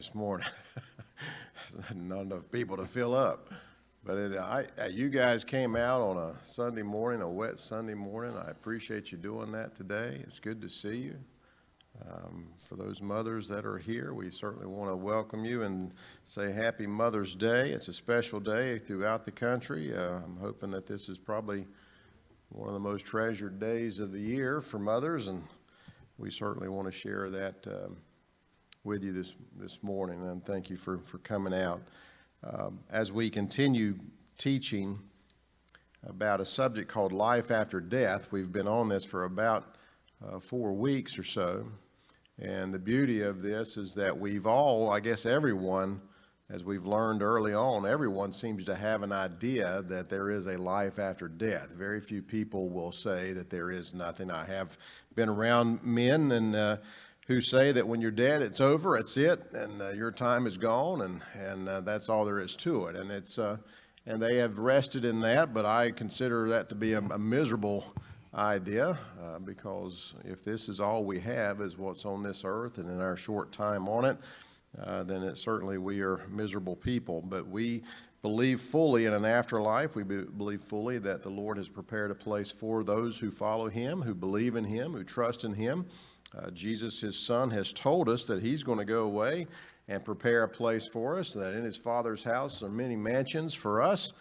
this morning. Not enough people to fill up. But you guys came out on a Sunday morning, a wet Sunday morning. I appreciate you doing that today. It's good to see you. For those mothers that are here, we certainly want to welcome you and say Happy Mother's Day. It's a special day throughout the country. I'm hoping that this is probably one of the most treasured days of the year for mothers, and we certainly want to share that with you this morning, and thank you for coming out. As we continue teaching about a subject called life after death, we've been on this for about 4 weeks or so, and the beauty of this is that we've all, I guess everyone, as we've learned early on, everyone seems to have an idea that there is a life after death. Very few people will say that there is nothing. I have been around men and who say that when you're dead, it's over, it's it, and your time is gone, and that's all there is to it. And they have rested in that, but I consider that to be a miserable idea, because if this is all we have is what's on this earth and in our short time on it, then certainly we are miserable people. But we believe fully in an afterlife. We believe fully that the Lord has prepared a place for those who follow Him, who believe in Him, who trust in Him. Jesus, His Son, has told us that He's going to go away and prepare a place for us, that in His Father's house are many mansions for us,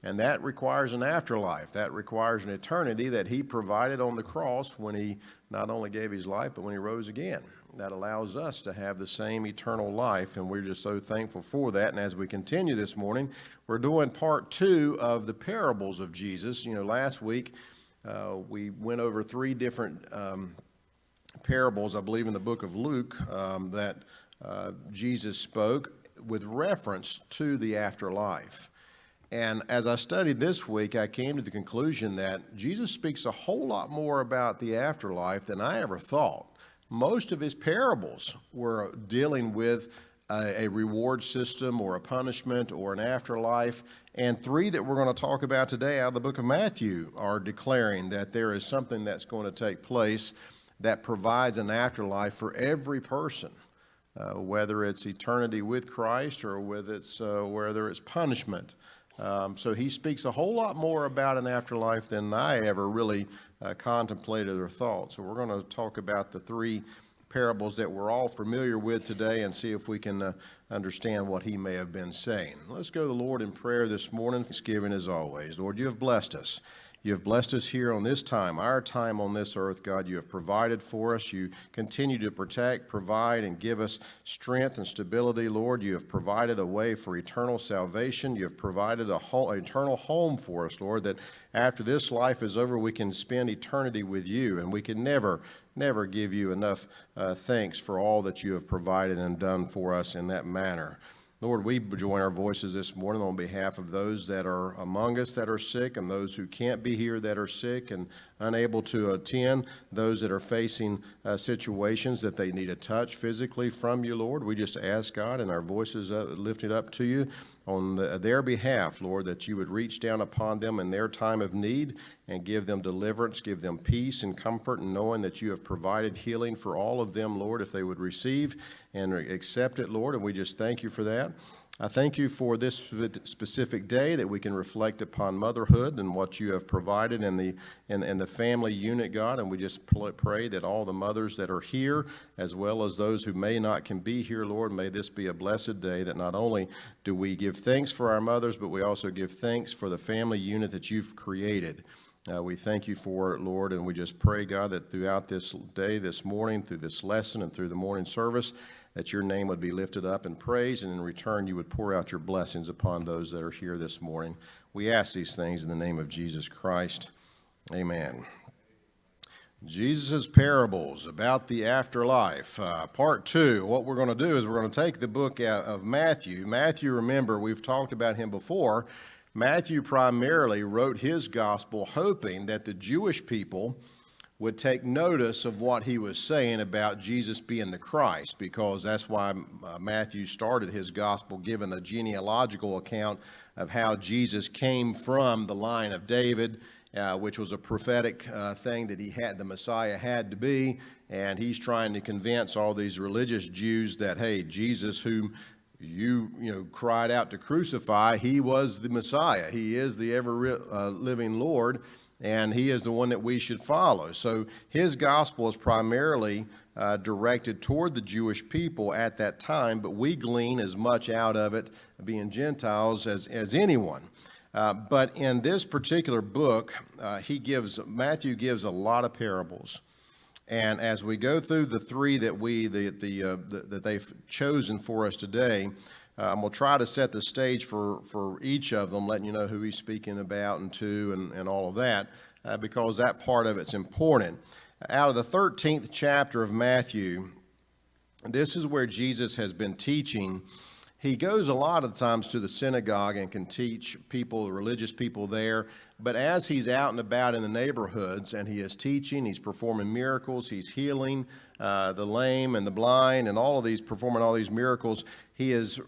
and that requires an afterlife. That requires an eternity that He provided on the cross when He not only gave His life, but when He rose again. That allows us to have the same eternal life, and we're just so thankful for that. And as we continue this morning, we're doing part 2 of the parables of Jesus. You know, last week we went over 3 different parables, I believe in the book of Luke, that Jesus spoke with reference to the afterlife. And as I studied this week, I came to the conclusion that Jesus speaks a whole lot more about the afterlife than I ever thought. Most of His parables were dealing with a reward system or a punishment or an afterlife. And 3 that we're going to talk about today out of the book of Matthew are declaring that there is something that's going to take place that provides an afterlife for every person, whether it's eternity with Christ or whether it's punishment. So He speaks a whole lot more about an afterlife than I ever really contemplated or thought. So we're going to talk about the 3 parables that we're all familiar with today and see if we can understand what He may have been saying. Let's go to the Lord in prayer this morning. Thanksgiving as always. Lord, You have blessed us. You have blessed us here on this time, our time on this earth, God. You have provided for us. You continue to protect, provide, and give us strength and stability, Lord. You have provided a way for eternal salvation. You have provided an eternal home for us, Lord, that after this life is over, we can spend eternity with You, and we can never give You enough thanks for all that You have provided and done for us in that manner. Lord, we join our voices this morning on behalf of those that are among us that are sick and those who can't be here that are sick and unable to attend, those that are facing situations that they need a touch physically from You, Lord. We just ask, God, and our voices lifted up to You on their behalf, Lord, that You would reach down upon them in their time of need and give them deliverance, give them peace and comfort, and knowing that You have provided healing for all of them, Lord, if they would receive and accept it, Lord, and we just thank You for that. I thank You for this specific day that we can reflect upon motherhood and what You have provided in the family unit, God, and we just pray that all the mothers that are here, as well as those who can be here, Lord, may this be a blessed day that not only do we give thanks for our mothers, but we also give thanks for the family unit that You've created. We thank You for it, Lord, and we just pray, God, that throughout this day, this morning, through this lesson and through the morning service, that Your name would be lifted up and praised, and in return You would pour out Your blessings upon those that are here this morning. We ask these things in the name of Jesus Christ. Amen. Jesus' parables about the afterlife. Part 2. What we're going to do is we're going to take the book of Matthew. Matthew, remember, we've talked about him before. Matthew primarily wrote his gospel hoping that the Jewish people would take notice of what he was saying about Jesus being the Christ, because that's why Matthew started his gospel, giving the genealogical account of how Jesus came from the line of David which was a prophetic thing that the Messiah had to be. And he's trying to convince all these religious Jews that, hey, Jesus, whom you cried out to crucify, he was the Messiah. He is the ever-living Lord, and he is the one that we should follow. So his gospel is primarily directed toward the Jewish people at that time, but we glean as much out of it, being Gentiles, as anyone. But in this particular book, Matthew gives a lot of parables. And as we go through the three that they've chosen for us today, I'm going to try to set the stage for each of them, letting you know who he's speaking about and to and all of that, because that part of it's important. Out of the 13th chapter of Matthew, this is where Jesus has been teaching. He goes a lot of times to the synagogue and can teach people, the religious people there. But as he's out and about in the neighborhoods and he is teaching, he's performing miracles, he's healing the lame and the blind and performing all these miracles, he is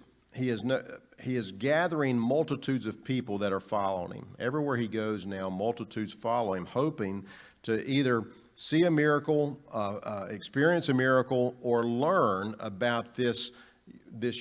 gathering multitudes of people that are following him. Everywhere he goes now, multitudes follow him, hoping to either see a miracle, experience a miracle, or learn about this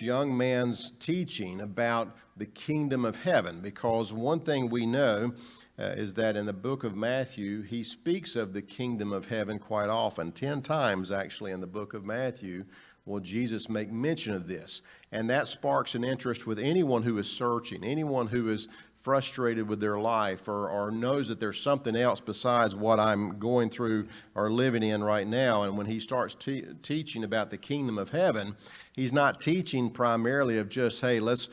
young man's teaching about the kingdom of heaven. Because one thing we know is that in the book of Matthew, he speaks of the kingdom of heaven quite often. 10 times, actually, in the book of Matthew, will Jesus make mention of this. And that sparks an interest with anyone who is searching, anyone who is frustrated with their life or knows that there's something else besides what I'm going through or living in right now. And when he starts teaching about the kingdom of heaven, he's not teaching primarily of just, hey, let's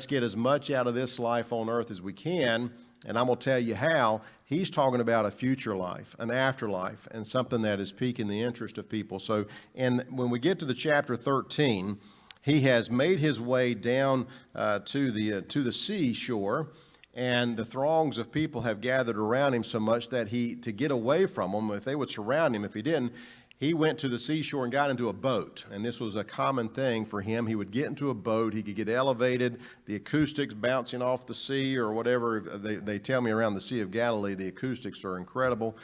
get as much out of this life on earth as we can, and I'm going to tell you how. He's talking about a future life, an afterlife, and something that is piquing the interest of people. So when we get to the chapter 13, he has made his way down to the seashore, and the throngs of people have gathered around him so much that to get away from them, if they would surround him, if he didn't, he went to the seashore and got into a boat. And this was a common thing for him. He would get into a boat. He could get elevated. The acoustics bouncing off the sea or whatever. They tell me around the Sea of Galilee, the acoustics are incredible.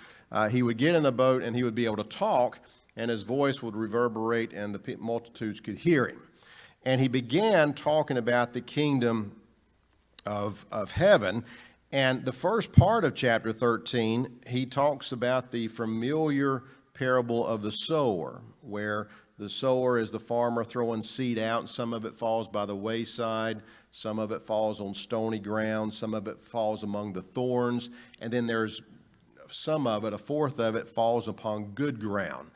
He would get in a boat and he would be able to talk, and his voice would reverberate and the multitudes could hear him. And he began talking about the kingdom of heaven. And the first part of chapter 13, he talks about the familiar parable of the sower, where the sower is the farmer throwing seed out, and some of it falls by the wayside, some of it falls on stony ground, some of it falls among the thorns, and then there's some of it, a fourth of it, falls upon good ground.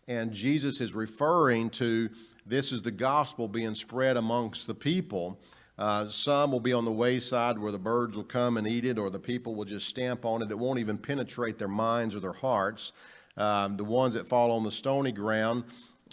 And Jesus is referring to this is the gospel being spread amongst the people. Some will be on the wayside where the birds will come and eat it, or the people will just stamp on it. It won't even penetrate their minds or their hearts. The ones that fall on the stony ground,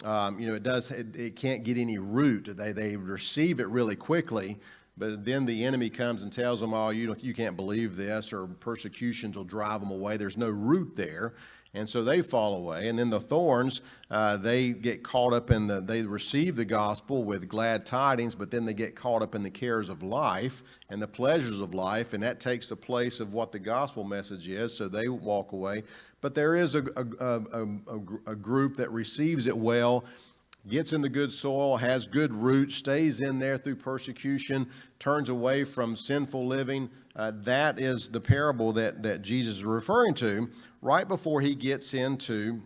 it can't get any root. They receive it really quickly, but then the enemy comes and tells them, oh, you can't believe this, or persecutions will drive them away. There's no root there. And so they fall away. And then the thorns, they get caught up they receive the gospel with glad tidings, but then they get caught up in the cares of life and the pleasures of life, and that takes the place of what the gospel message is, so they walk away. But there is a group that receives it well, gets in the good soil, has good roots, stays in there through persecution, turns away from sinful living. That is the parable that Jesus is referring to right before he gets into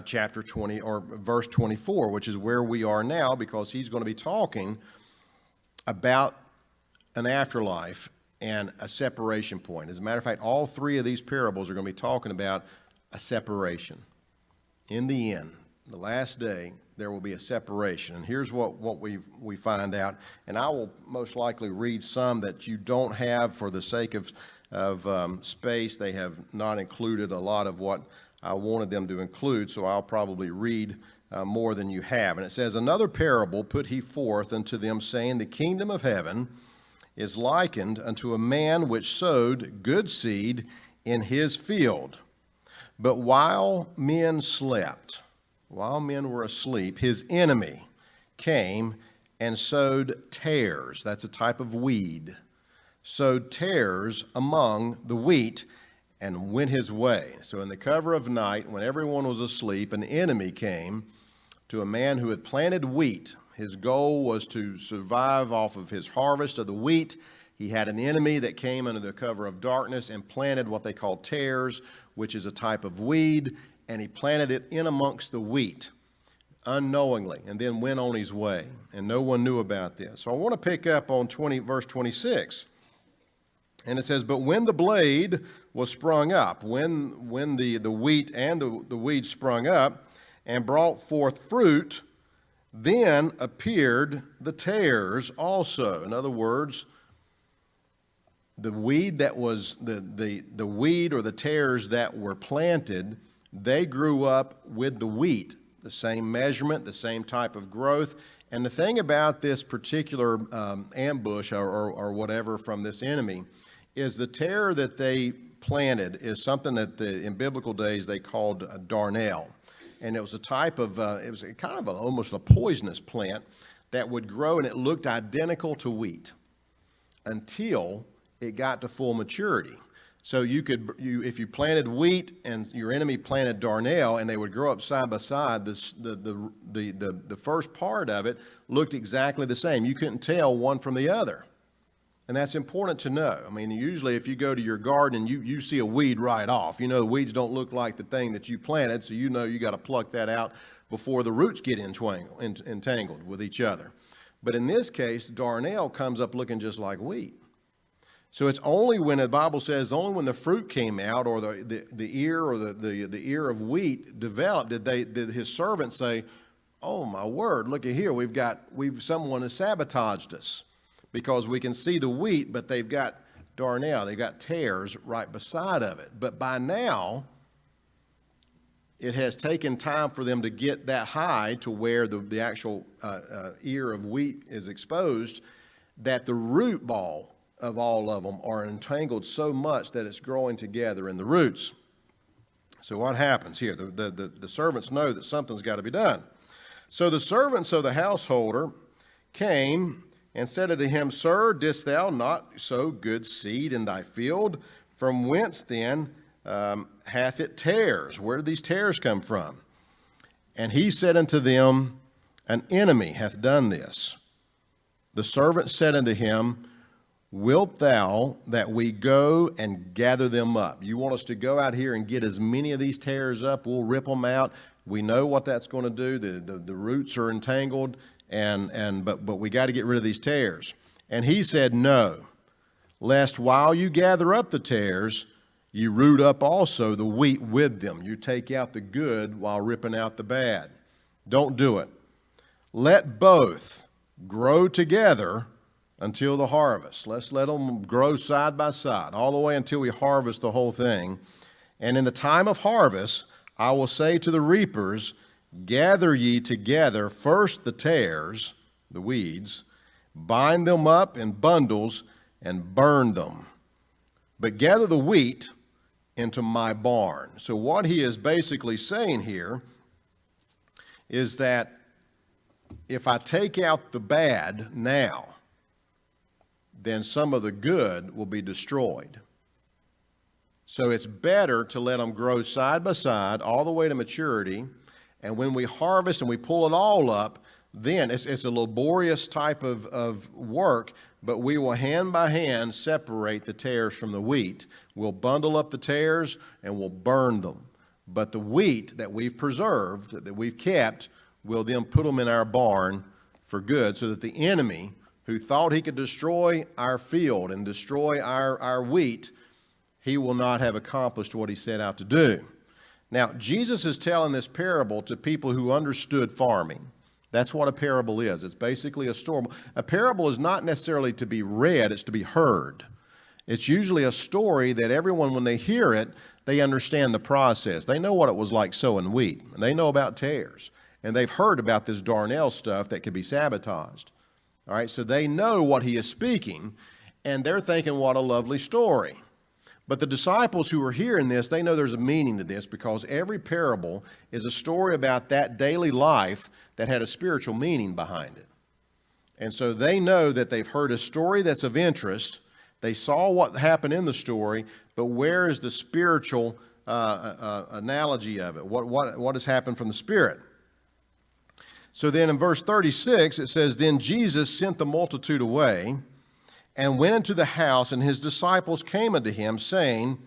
chapter 20 or verse 24, which is where we are now, because he's going to be talking about an afterlife and a separation point. As a matter of fact, all three of these parables are going to be talking about a separation. In the end, the last day, there will be a separation. And here's what we find out. And I will most likely read some that you don't have for the sake of space. They have not included a lot of what I wanted them to include, so I'll probably read more than you have. And it says, another parable put he forth unto them, saying, the kingdom of heaven is likened unto a man which sowed good seed in his field. But while men slept, while men were asleep, his enemy came and sowed tares. That's a type of weed. Sowed tares among the wheat and went his way. So in the cover of night, when everyone was asleep, an enemy came to a man who had planted wheat. His goal was to survive off of his harvest of the wheat. He had an enemy that came under the cover of darkness and planted what they call tares, which is a type of weed, and he planted it in amongst the wheat unknowingly, and then went on his way, and no one knew about this. So I want to pick up on verse 26, and it says, "But when the blade was sprung up," when the wheat and the weed sprung up and brought forth fruit, then appeared the tares also. In other words, the weed that was the weed or the tares that were planted, they grew up with the wheat, the same measurement, the same type of growth. And the thing about this particular ambush or whatever from this enemy is the tare that they planted is something that in biblical days they called a darnel. And it was a type of, it was kind of almost a poisonous plant that would grow, and it looked identical to wheat until it got to full maturity. So if you planted wheat and your enemy planted darnel, and they would grow up side by side, the first part of it looked exactly the same. You couldn't tell one from the other. And that's important to know. I mean, usually if you go to your garden and you see a weed right off, you know the weeds don't look like the thing that you planted, so you know you got to pluck that out before the roots get entangled with each other. But in this case, darnel comes up looking just like wheat. So it's only when the Bible says, only when the fruit came out, or the ear or the ear of wheat developed, did his servants say, "Oh my word, look at here, someone has sabotaged us, because we can see the wheat, but they've got darnel, they've got tares right beside of it." But by now, it has taken time for them to get that high to where the actual ear of wheat is exposed, that the root ball of all of them are entangled so much that it's growing together in the roots. So what happens here? The servants know that something's got to be done. So the servants of the householder came and said unto him, "Sir, didst thou not sow good seed in thy field? From whence then hath it tares?" Where did these tares come from? And he said unto them, "An enemy hath done this." The servant said unto him, "Wilt thou that we go and gather them up?" You want us to go out here and get as many of these tares up? We'll rip them out. We know what that's going to do. The roots are entangled, but we got to get rid of these tares. And he said, "No, lest while you gather up the tares, you root up also the wheat with them. You take out the good while ripping out the bad. Don't do it. Let both grow together until the harvest." Let's let them grow side by side all the way until we harvest the whole thing. "And in the time of harvest, I will say to the reapers, gather ye together first the tares," the weeds, "bind them up in bundles and burn them. But gather the wheat into my barn." So what he is basically saying here is that if I take out the bad now, then some of the good will be destroyed. So it's better to let them grow side by side all the way to maturity. And when we harvest and we pull it all up, then it's a laborious type of work, but we will hand by hand separate the tares from the wheat. We'll bundle up the tares and we'll burn them. But the wheat that we've preserved, that we've kept, we'll then put them in our barn for good, so that the enemy who thought he could destroy our field and destroy our wheat, he will not have accomplished what he set out to do. Now, Jesus is telling this parable to people who understood farming. That's what a parable is. It's basically a story. A parable is not necessarily to be read, it's to be heard. It's usually a story that everyone, when they hear it, they understand the process. They know what it was like sowing wheat, and they know about tares, and they've heard about this darnel stuff that could be sabotaged. All right, so they know what he is speaking, and they're thinking, what a lovely story. But the disciples who are hearing this, they know there's a meaning to this, because every parable is a story about that daily life that had a spiritual meaning behind it. And so they know that they've heard a story that's of interest, They saw what happened in the story, but where is the spiritual analogy of it? What has happened from the Spirit? So then in verse 36, it says, Then Jesus sent the multitude away and went into the house, and his disciples came unto him, saying,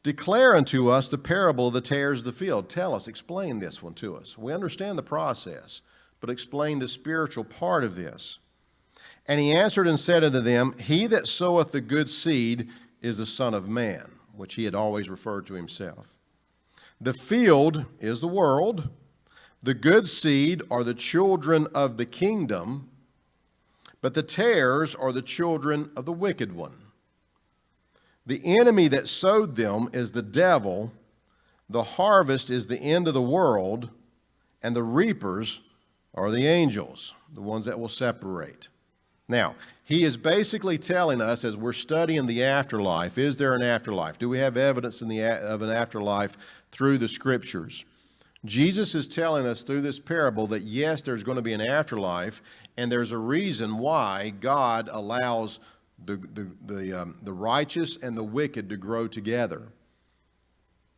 Declare unto us the parable of the tares of the field. Tell us, explain this one to us. We understand the process, but explain the spiritual part of this. And he answered and said unto them, He that soweth the good seed is the Son of Man, which he had always referred to himself. The field is the world. The good seed are the children of the kingdom, but the tares are the children of the wicked one. The enemy that sowed them is the devil. The harvest is the end of the world, and the reapers are the angels, the ones that will separate. Now, he is basically telling us, as we're studying the afterlife, is there an afterlife? Do we have evidence of an afterlife through the Scriptures? Jesus is telling us through this parable that yes, there's going to be an afterlife, and there's a reason why God allows the righteous and the wicked to grow together.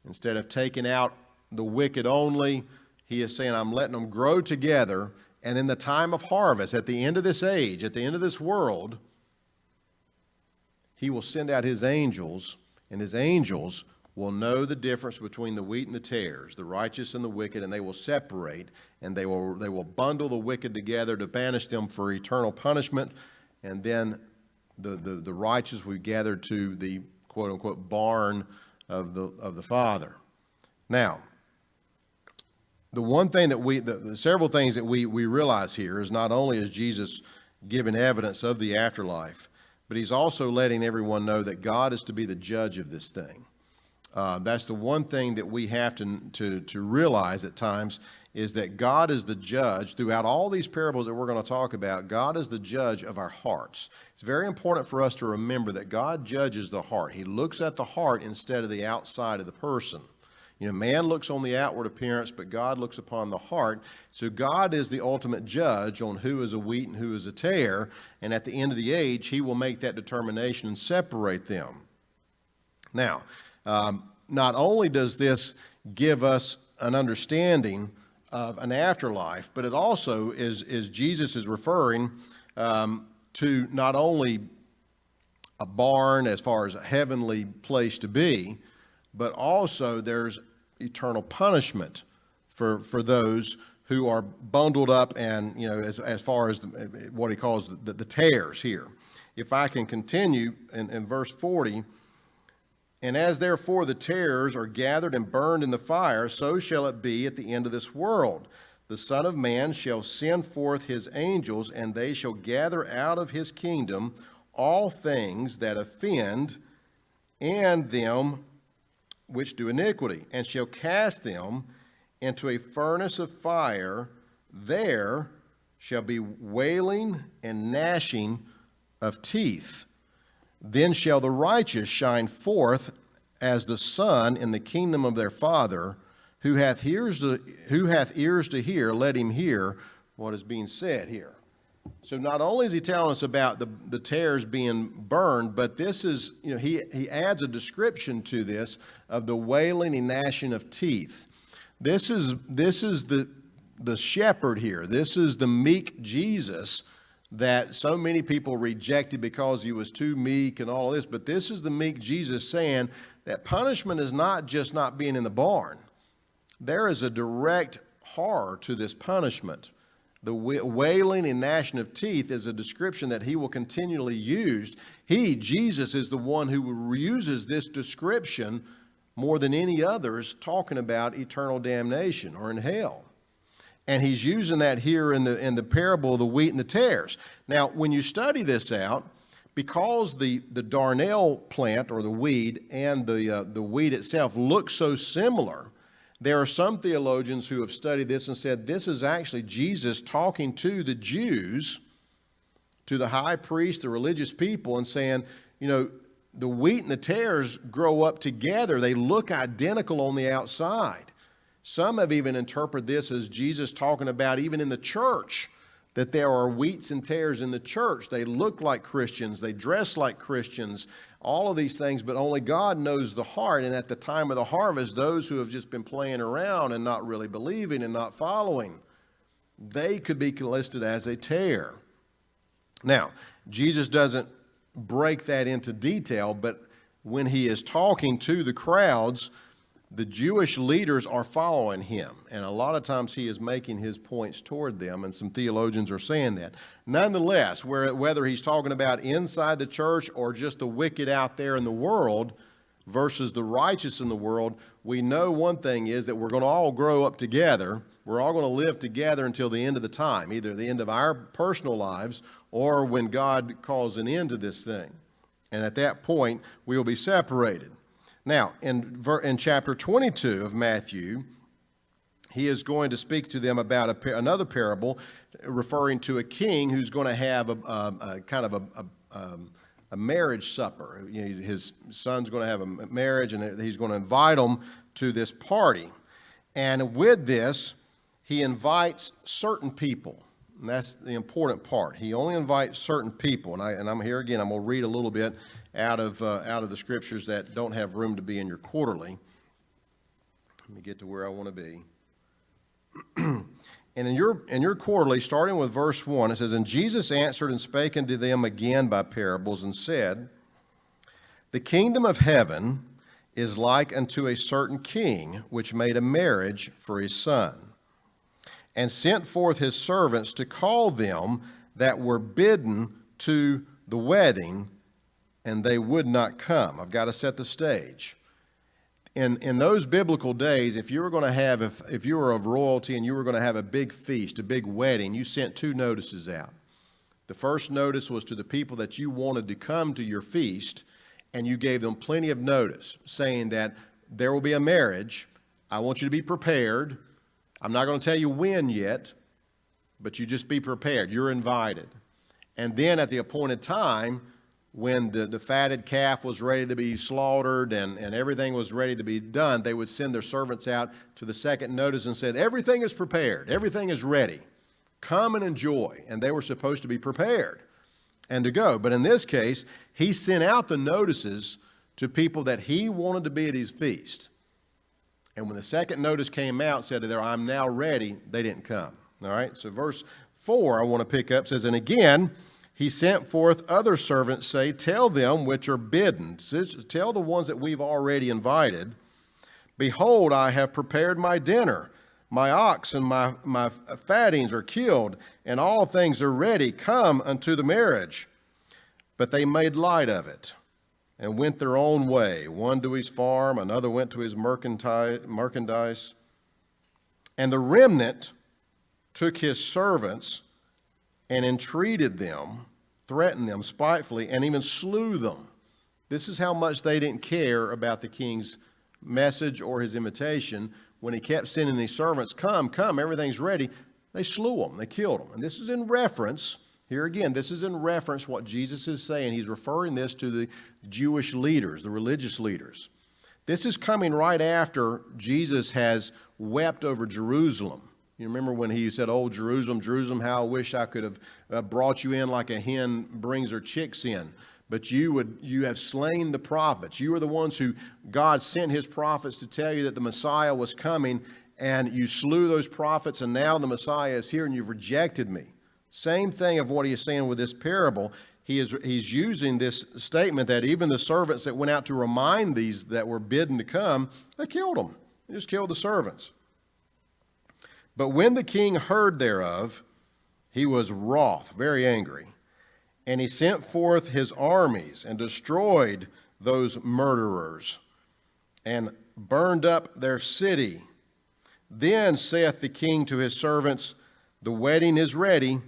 Instead of taking out the wicked only, he is saying, I'm letting them grow together, and in the time of harvest, at the end of this age, at the end of this world, he will send out his angels, and his angels will know the difference between the wheat and the tares, the righteous and the wicked, and they will separate, and they will bundle the wicked together to banish them for eternal punishment, and then the righteous will be gathered to the quote-unquote barn of the Father. Now, the one thing that the several things that we realize here is not only is Jesus giving evidence of the afterlife, but he's also letting everyone know that God is to be the judge of this thing. That's the one thing that we have to realize at times, is that God is the judge. Throughout all these parables that we're going to talk about, God is the judge of our hearts. It's very important for us to remember that God judges the heart. He looks at the heart instead of the outside of the person. You know, man looks on the outward appearance, but God looks upon the heart. So God is the ultimate judge on who is a wheat and who is a tare, and at the end of the age, he will make that determination and separate them. Now, not only does this give us an understanding of an afterlife, but it also is Jesus is referring to not only a barn as far as a heavenly place to be, but also there's eternal punishment for those who are bundled up and, you know, as far as what he calls the tares here. If I can continue in verse 40, And as therefore the tares are gathered and burned in the fire, so shall it be at the end of this world. The Son of Man shall send forth his angels, and they shall gather out of his kingdom all things that offend, and them which do iniquity, and shall cast them into a furnace of fire. There shall be wailing and gnashing of teeth. Then shall the righteous shine forth as the sun in the kingdom of their Father. Who hath ears to hear, let him hear what is being said here. So not only is he telling us about the tares being burned, but this is, you know, he adds a description to this of the wailing and gnashing of teeth. This is the shepherd here. This is the meek Jesus that so many people rejected because he was too meek and all of this. But this is the meek Jesus saying that punishment is not just not being in the barn. There is a direct horror to this punishment. The wailing and gnashing of teeth is a description that he will continually use. Jesus, is the one who uses this description more than any others, talking about eternal damnation or in hell. And he's using that here in the parable of the wheat and the tares. Now, when you study this out, because the darnel plant or the weed and the wheat itself look so similar, there are some theologians who have studied this and said this is actually Jesus talking to the Jews, to the high priest, the religious people, and saying, you know, the wheat and the tares grow up together. They look identical on the outside. Some have even interpreted this as Jesus talking about even in the church, that there are wheats and tares in the church. They look like Christians. They dress like Christians. All of these things, but only God knows the heart. And at the time of the harvest, those who have just been playing around and not really believing and not following, they could be listed as a tare. Now, Jesus doesn't break that into detail, but when he is talking to the crowds, the Jewish leaders are following him. And a lot of times he is making his points toward them, and some theologians are saying that. Nonetheless, whether he's talking about inside the church or just the wicked out there in the world versus the righteous in the world, we know one thing is that we're going to all grow up together. We're all going to live together until the end of the time, either the end of our personal lives or when God calls an end to this thing. And at that point, we will be separated. Now, in chapter 22 of Matthew, he is going to speak to them about another parable referring to a king who's going to have a kind of a marriage supper. You know, his son's going to have a marriage, and he's going to invite them to this party. And with this, he invites certain people. And that's the important part. He only invites certain people. And I'm here again. I'm going to read a little bit out of the scriptures that don't have room to be in your quarterly. Let me get to where I want to be. And in your quarterly, starting with verse 1, it says, "And Jesus answered and spake unto them again by parables, and said, The kingdom of heaven is like unto a certain king, which made a marriage for his son, and sent forth his servants to call them that were bidden to the wedding, and they would not come." I've got to set the stage. In those biblical days, if you were going to have, if you were of royalty and you were going to have a big feast, a big wedding, you sent 2 notices out. The first notice was to the people that you wanted to come to your feast, and you gave them plenty of notice, saying that there will be a marriage. I want you to be prepared. I'm not going to tell you when yet, but you just be prepared. You're invited. And then at the appointed time, when the fatted calf was ready to be slaughtered and everything was ready to be done, they would send their servants out to the second notice and said, everything is prepared. Everything is ready. Come and enjoy. And they were supposed to be prepared and to go. But in this case, he sent out the notices to people that he wanted to be at his feast. And when the second notice came out, said to them, I'm now ready, they didn't come. All right, so verse 4 I want to pick up says, "And again, he sent forth other servants, say, Tell them which are bidden," tell the ones that we've already invited, "Behold, I have prepared my dinner. My ox and my fattings are killed, and all things are ready. Come unto the marriage." But they made light of it, and went their own way, one to his farm, another went to his merchandise. And the remnant took his servants and entreated them, threatened them spitefully, and even slew them. This is how much they didn't care about the king's message or his invitation. When he kept sending these servants, come, everything's ready, they slew them, they killed them. And this is in reference, here again, this is in reference what Jesus is saying. He's referring this to the Jewish leaders, the religious leaders. This is coming right after Jesus has wept over Jerusalem. You remember when he said, "Oh, Jerusalem, Jerusalem, how I wish I could have brought you in like a hen brings her chicks in. But you have slain the prophets. You are the ones who God sent his prophets to tell you that the Messiah was coming, and you slew those prophets, and now the Messiah is here, and you've rejected me." Same thing of what he is saying with this parable. He's using this statement that even the servants that went out to remind these that were bidden to come, they killed them. They just killed the servants. "But when the king heard thereof, he was wroth," very angry, "and he sent forth his armies and destroyed those murderers and burned up their city. Then saith the king to his servants, The wedding is ready,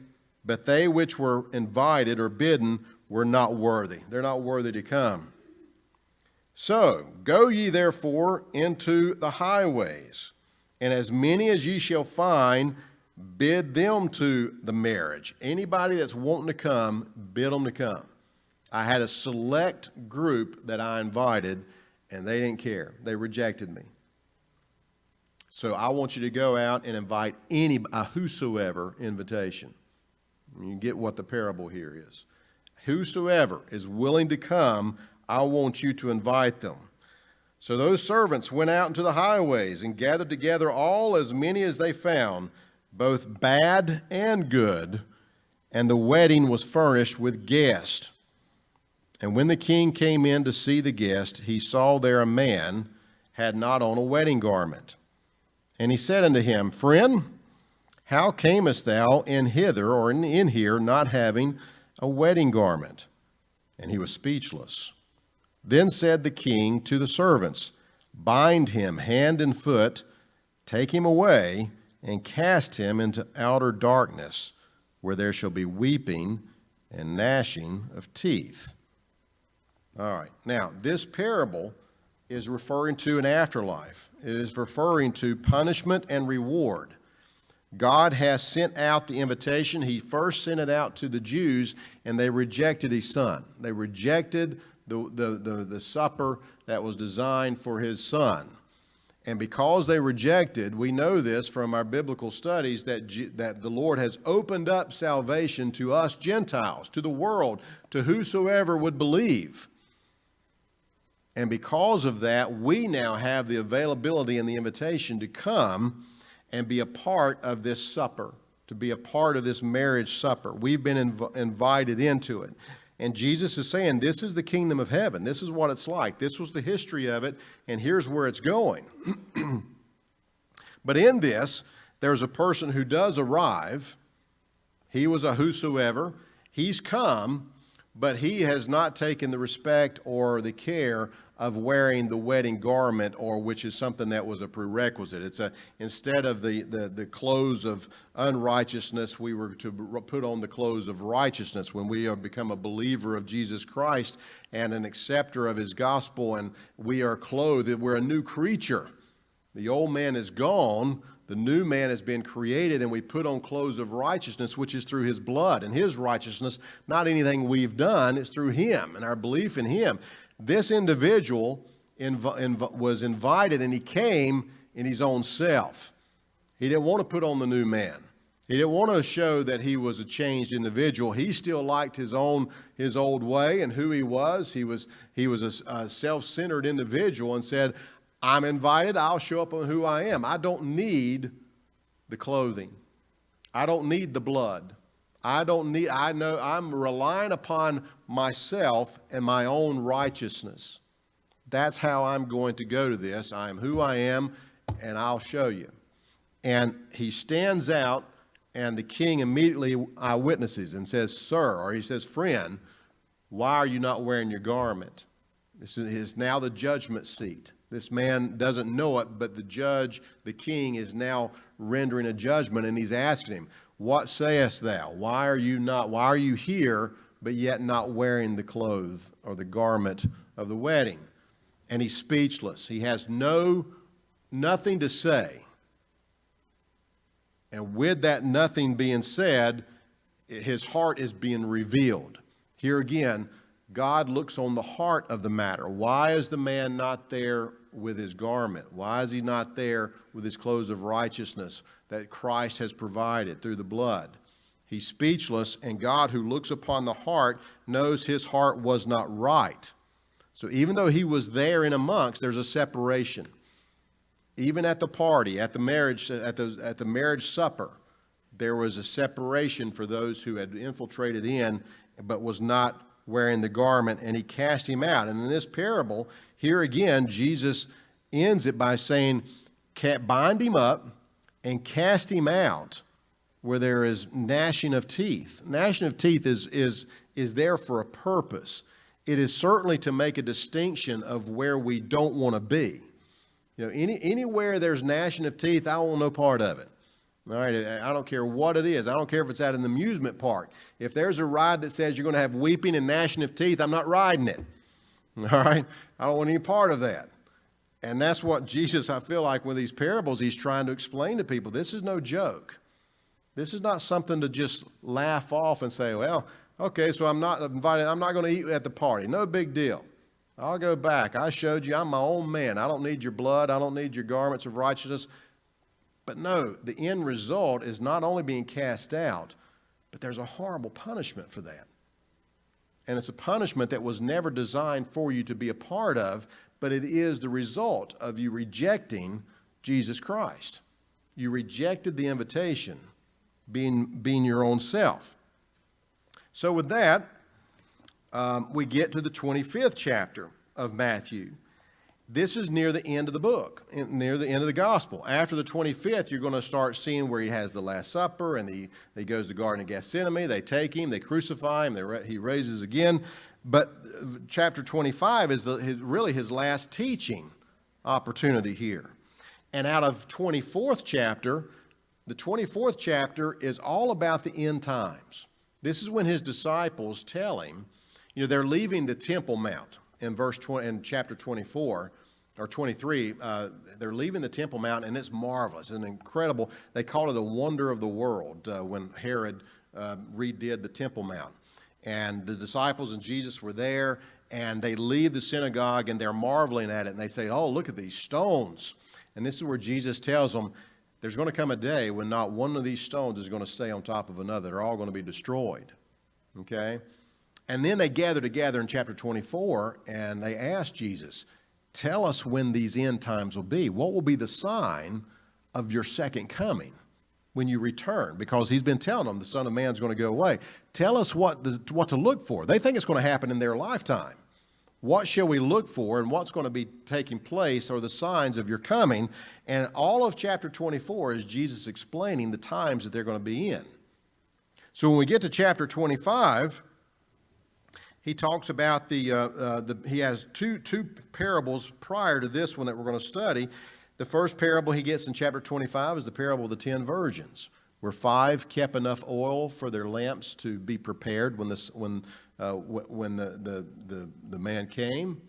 but they which were invited or bidden were not worthy." They're not worthy to come. "So go ye therefore into the highways, and as many as ye shall find, bid them to the marriage." Anybody that's wanting to come, bid them to come. I had a select group that I invited, and they didn't care. They rejected me. So I want you to go out and invite a whosoever invitation. You get what the parable here is. Whosoever is willing to come, I want you to invite them. So those servants went out into the highways and gathered together all as many as they found, both bad and good, and the wedding was furnished with guests. And when the king came in to see the guest, he saw there a man had not on a wedding garment. And he said unto him, Friend, how camest thou in hither or in here not having a wedding garment? And he was speechless. Then said the king to the servants, Bind him hand and foot, take him away, and cast him into outer darkness, where there shall be weeping and gnashing of teeth. All right, now this parable is referring to an afterlife. It is referring to punishment and reward. God has sent out the invitation. He first sent it out to the Jews, and they rejected his son. They rejected the supper that was designed for his son. And because they rejected, we know this from our biblical studies, that the Lord has opened up salvation to us Gentiles, to the world, to whosoever would believe. And because of that, we now have the availability and the invitation to come and be a part of this supper, to be a part of this marriage supper. We've been invited into it. And Jesus is saying, this is the kingdom of heaven. This is what it's like. This was the history of it, and here's where it's going. But in this, there's a person who does arrive. He was a whosoever. He's come, but he has not taken the respect or the care of wearing the wedding garment, or which is something that was a prerequisite. It's instead of the clothes of unrighteousness, we were to put on the clothes of righteousness when we have become a believer of Jesus Christ and an acceptor of his gospel, and we are clothed. We're a new creature. The old man is gone. The new man has been created, and we put on clothes of righteousness, which is through his blood and his righteousness, not anything we've done. It's through him and our belief in him. This individual was invited, and he came in his own self. He didn't want to put on the new man. He didn't want to show that he was a changed individual. He still liked his old way and who he was. He was a self-centered individual and said, I'm invited. I'll show up on who I am. I don't need the clothing. I don't need the blood. I know I'm relying upon myself and my own righteousness. That's how I'm going to go to this. I am who I am, and I'll show you. And he stands out, and the king immediately eyewitnesses and says, Sir, or he says, Friend, why are you not wearing your garment? This is now the judgment seat. This man doesn't know it, but the judge, the king, is now rendering a judgment, and he's asking him, What sayest thou? Why are you here, but yet not wearing the clothes or the garment of the wedding? And he's speechless. He has nothing to say. And with that nothing being said, his heart is being revealed. Here again, God looks on the heart of the matter. Why is the man not there with his garment? Why is he not there with his clothes of righteousness that Christ has provided through the blood? He's speechless, and God, who looks upon the heart, knows his heart was not right. So even though he was there in amongst, there's a separation. Even at the party, at the marriage supper, there was a separation for those who had infiltrated in but was not wearing the garment, and he cast him out. And in this parable, here again, Jesus ends it by saying, bind him up and cast him out where there is gnashing of teeth. Gnashing of teeth is there for a purpose. It is certainly to make a distinction of where we don't want to be. You know, anywhere there's gnashing of teeth, I want no part of it. All right, I don't care what it is. I don't care if it's at an amusement park. If there's a ride that says you're going to have weeping and gnashing of teeth, I'm not riding it. All right, I don't want any part of that. And that's what Jesus, I feel like, with these parables, he's trying to explain to people. This is no joke. This is not something to just laugh off and say, well, okay, so I'm not invited. I'm not going to eat at the party. No big deal. I'll go back. I showed you I'm my own man. I don't need your blood. I don't need your garments of righteousness. But no, the end result is not only being cast out, But there's a horrible punishment for that. And it's a punishment that was never designed for you to be a part of, but it is the result of you rejecting Jesus Christ. You rejected the invitation, being your own self. So with that, we get to the 25th chapter of Matthew. This is near the end of the book, near the end of the gospel. After the 25th, you're going to start seeing where he has the Last Supper, and he goes to the Garden of Gethsemane. They take him, they crucify him, he raises again. But chapter 25 is really his last teaching opportunity here. And out of 24th chapter, the 24th chapter is all about the end times. This is when his disciples tell him, they're leaving the Temple Mount in chapter 24 or 23. They're leaving the Temple Mount, and it's marvelous and incredible. They call it a wonder of the world when Herod redid the Temple Mount. And the disciples and Jesus were there, and they leave the synagogue, and they're marveling at it, and they say, oh, look at these stones. And this is where Jesus tells them, there's going to come a day when not one of these stones is going to stay on top of another. They're all going to be destroyed. Okay? And then they gather together in chapter 24, and they ask Jesus, tell us when these end times will be. What will be the sign of your second coming when you return? Because he's been telling them the Son of Man is going to go away. Tell us what to look for. They think it's going to happen in their lifetime. What shall we look for, and what's going to be taking place are the signs of your coming? And all of chapter 24 is Jesus explaining the times that they're going to be in. So when we get to chapter 25, he talks about he has two parables prior to this one that we're going to study. The first parable he gets in chapter 25 is the parable of the 10 virgins, where 5 kept enough oil for their lamps to be prepared when the man came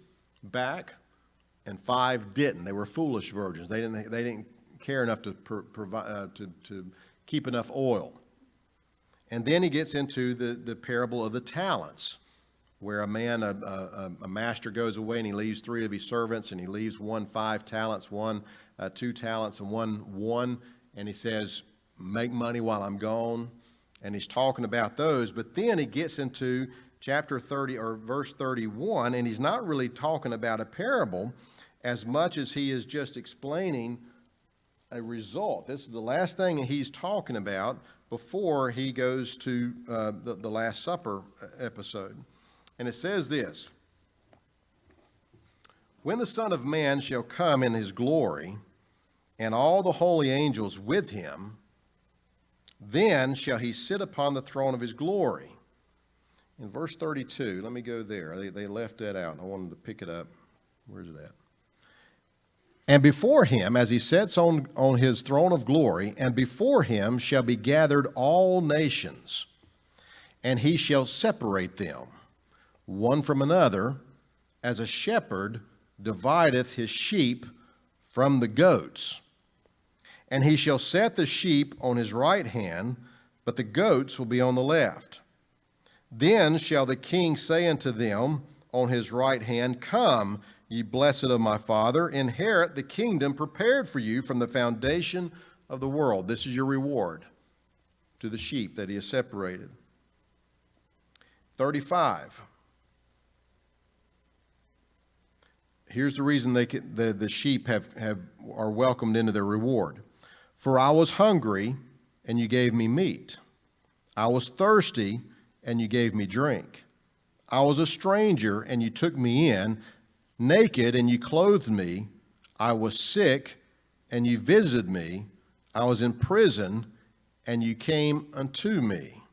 back, and 5 didn't. They were foolish virgins. They didn't care enough to provide to keep enough oil. And then he gets into the parable of the talents, where a master goes away and he leaves 3 of his servants, and he leaves one 5 talents, one 2 talents, and one, and he says, make money while I'm gone. And he's talking about those. But then he gets into chapter 30 or verse 31, and he's not really talking about a parable as much as he is just explaining a result. This is the last thing he's talking about before he goes to the Last Supper episode. And it says this: when the Son of Man shall come in his glory, and all the holy angels with him, then shall he sit upon the throne of his glory. In verse 32, let me go there. They left that out, and I wanted to pick it up. Where's it at? And before him, as he sits on his throne of glory, and before him shall be gathered all nations, and he shall separate them, one from another, as a shepherd divideth his sheep from the goats. And he shall set the sheep on his right hand, but the goats will be on the left. Then shall the king say unto them on his right hand, come, ye blessed of my Father, inherit the kingdom prepared for you from the foundation of the world. This is your reward to the sheep that he has separated. 35. Here's the reason the sheep are welcomed into their reward. For I was hungry, and you gave me meat. I was thirsty, and you gave me drink. I was a stranger, and you took me in. Naked, and you clothed me. I was sick, and you visited me. I was in prison, and you came unto me.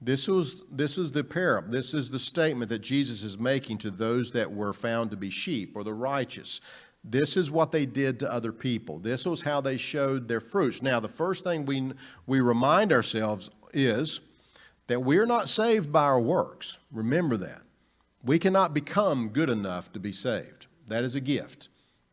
This is the parable. This is the statement that Jesus is making to those that were found to be sheep or the righteous. This is what they did to other people. This was how they showed their fruits. Now, the first thing we remind ourselves is that we're not saved by our works. Remember that. We cannot become good enough to be saved. That is a gift.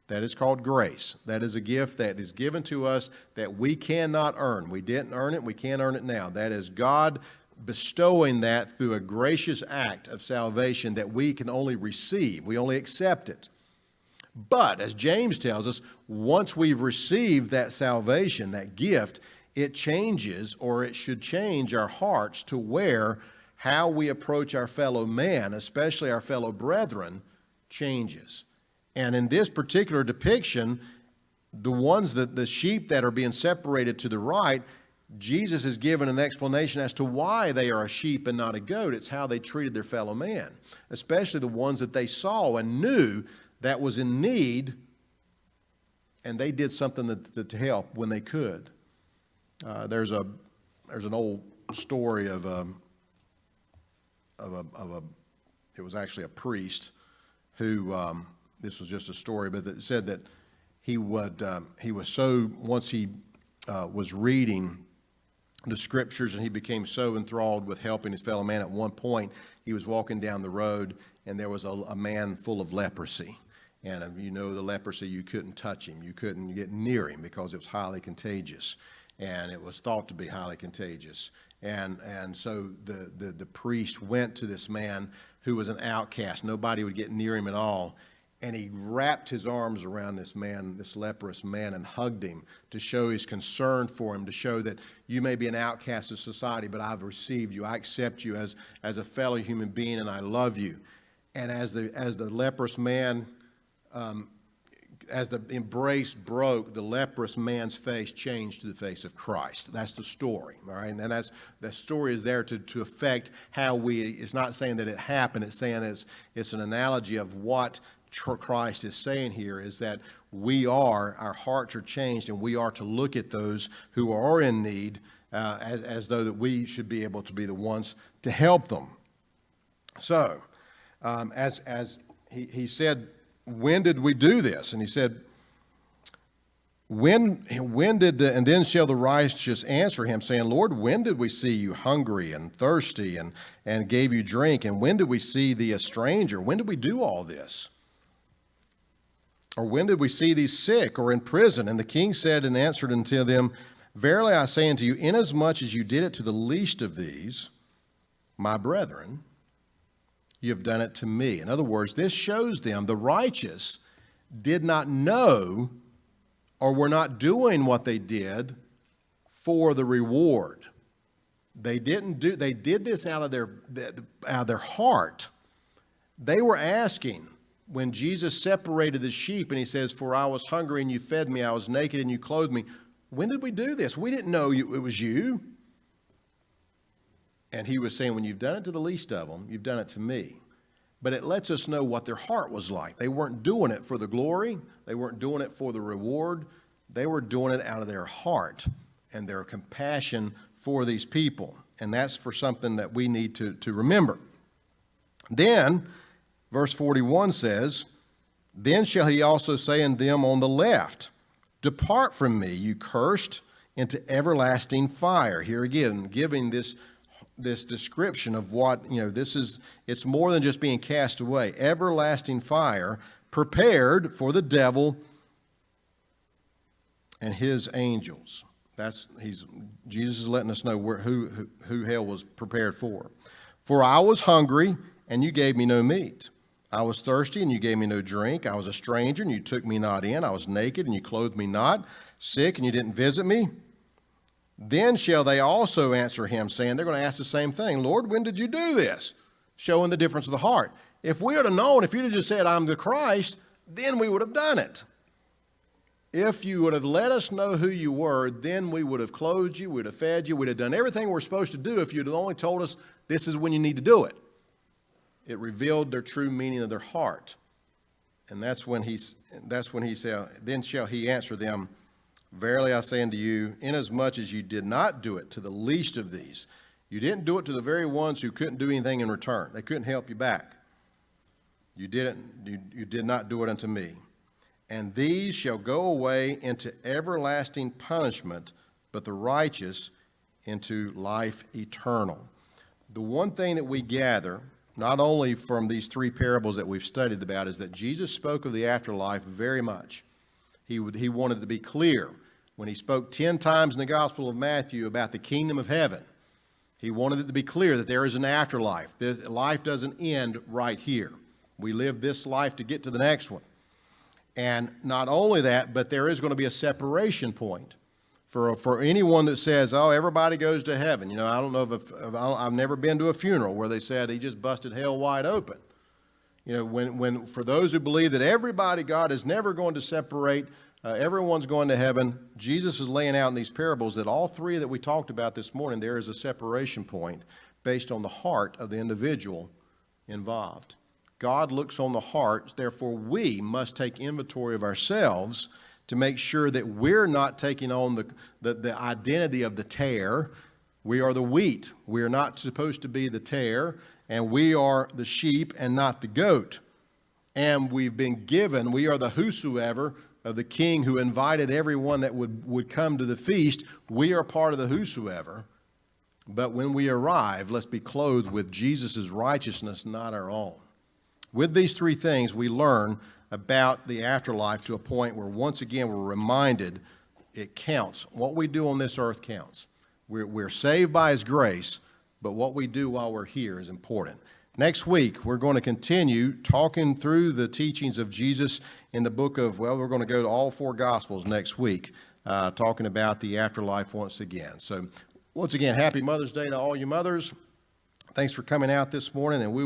That is called grace. That is a gift that is given to us that we cannot earn. We didn't earn it. We can't earn it now. That is God bestowing that through a gracious act of salvation that we can only receive. We only accept it. But, as James tells us, once we've received that salvation, that gift, it changes, or it should change our hearts to where how we approach our fellow man, especially our fellow brethren, changes. And in this particular depiction, the sheep that are being separated to the right, Jesus has given an explanation as to why they are a sheep and not a goat. It's how they treated their fellow man, especially the ones that they saw and knew that was in need, and they did something to help when they could. There's an old story of it was actually a priest who, this was just a story, but it said that he was so, once he was reading the scriptures and he became so enthralled with helping his fellow man, at one point he was walking down the road and there was a man full of leprosy. And the leprosy, you couldn't touch him. You couldn't get near him because it was highly contagious. And it was thought to be highly contagious. And so the priest went to this man who was an outcast. Nobody would get near him at all. And he wrapped his arms around this man, this leprous man, and hugged him to show his concern for him, to show that you may be an outcast of society, but I've received you. I accept you as a fellow human being, and I love you. And as the leprous man, as the embrace broke, the leprous man's face changed to the face of Christ. That's the story, all right? And the story is there to affect how it's not saying that it happened, it's saying it's an analogy of what Christ is saying here, is that our hearts are changed, and we are to look at those who are in need as though that we should be able to be the ones to help them. So, as he said, when did we do this? And he said, and then shall the righteous answer him, saying, Lord, when did we see you hungry and thirsty and gave you drink? And when did we see thee a stranger? When did we do all this? Or when did we see thee sick or in prison? And the king said and answered unto them, Verily I say unto you, inasmuch as you did it to the least of these, my brethren, you have done it to me. In other words, this shows them the righteous did not know or were not doing what they did for the reward. They did this out of their heart. They were asking, when Jesus separated the sheep and he says, For I was hungry and you fed me, I was naked and you clothed me. When did we do this? We didn't know it was you. And he was saying, when you've done it to the least of them, you've done it to me. But it lets us know what their heart was like. They weren't doing it for the glory. They weren't doing it for the reward. They were doing it out of their heart and their compassion for these people. And that's for something that we need to remember. Then, verse 41 says, Then shall he also say unto them on the left, Depart from me, you cursed, into everlasting fire. Here again, giving this description of what, it's more than just being cast away. Everlasting fire prepared for the devil and his angels. Jesus is letting us know who hell was prepared for. For I was hungry, and you gave me no meat. I was thirsty, and you gave me no drink. I was a stranger, and you took me not in. I was naked, and you clothed me not. Sick, and you didn't visit me. Then shall they also answer him, saying, they're going to ask the same thing, Lord, when did you do this? Showing the difference of the heart. If we would have known, if you'd have just said, I'm the Christ, then we would have done it. If you would have let us know who you were, then we would have clothed you, we'd have fed you, we'd have done everything we're supposed to do if you'd only told us this is when you need to do it. It revealed their true meaning of their heart. And that's when he said, Then shall he answer them, Verily I say unto you, inasmuch as you did not do it to the least of these, you didn't do it to the very ones who couldn't do anything in return. They couldn't help you back. You did not do it unto me. And these shall go away into everlasting punishment, but the righteous into life eternal. The one thing that we gather, not only from these three parables that we've studied about, is that Jesus spoke of the afterlife very much. He wanted to be clear. When he spoke 10 times in the Gospel of Matthew about the kingdom of heaven, he wanted it to be clear that there is an afterlife. This life doesn't end right here. We live this life to get to the next one. And not only that, but there is going to be a separation point For anyone that says, oh, everybody goes to heaven. You know, I don't know if I've never been to a funeral where they said he just busted hell wide open. You know, when for those who believe that everybody, God is never going to separate, everyone's going to heaven, Jesus is laying out in these parables that all three that we talked about this morning, there is a separation point based on the heart of the individual involved. God looks on the heart, therefore we must take inventory of ourselves to make sure that we're not taking on the identity of the tare. We are the wheat. We are not supposed to be the tare, and we are the sheep and not the goat. And we've been given, we are the whosoever of the king who invited everyone that would come to the feast. We are part of the whosoever. But when we arrive, let's be clothed with Jesus' righteousness, not our own. With these three things, we learn about the afterlife to a point where once again we're reminded it counts. What we do on this earth counts. We're saved by His grace, but what we do while we're here is important. Next week, we're going to continue talking through the teachings of Jesus in the book of, well, we're going to go to all four Gospels next week, talking about the afterlife once again. So once again, happy Mother's Day to all you mothers. Thanks for coming out this morning, and we